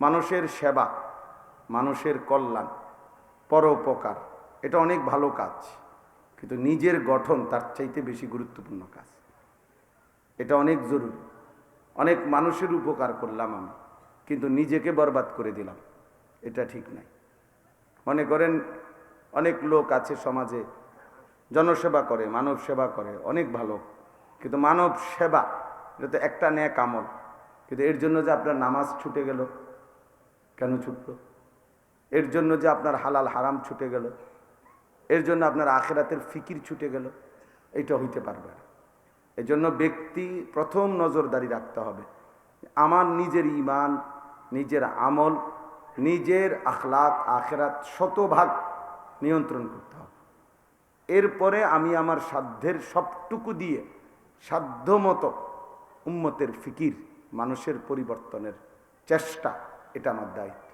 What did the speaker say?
মানুষের সেবা, মানুষের কল্যাণ, পরোপকার, এটা অনেক ভালো কাজ, কিন্তু নিজের গঠন তার চাইতে বেশি গুরুত্বপূর্ণ কাজ। এটা অনেক জরুরি। অনেক মানুষের উপকার করলাম আমি, কিন্তু নিজেকে বরবাদ করে দিলাম, এটা ঠিক নাই। মনে করেন অনেক লোক আছে সমাজে, জনসেবা করে, মানব সেবা করে, অনেক ভালো, কিন্তু মানব সেবা এটা তো একটা নেক আমল, কিন্তু এর জন্য যে আপনার নামাজ ছুটে গেল, কেন ছুটল? এর জন্য যে আপনার হালাল হারাম ছুটে গেল, এর জন্য আপনার আখিরাতের ফিকির ছুটে গেল, এটা হইতে পারবে না। এই জন্য ব্যক্তি প্রথম নজরদারি রাখতে হবে, আমার নিজের ঈমান, নিজের আমল, নিজের আখলাক, আখিরাত শতভাগ নিয়ন্ত্রণ করতে হবে। এরপরে আমি আমার সাধ্যের সবটুকু দিয়ে সাধ্যমতো উম্মতের ফিকির, মানুষের পরিবর্তনের চেষ্টা, এটা আমার দায়িত্ব।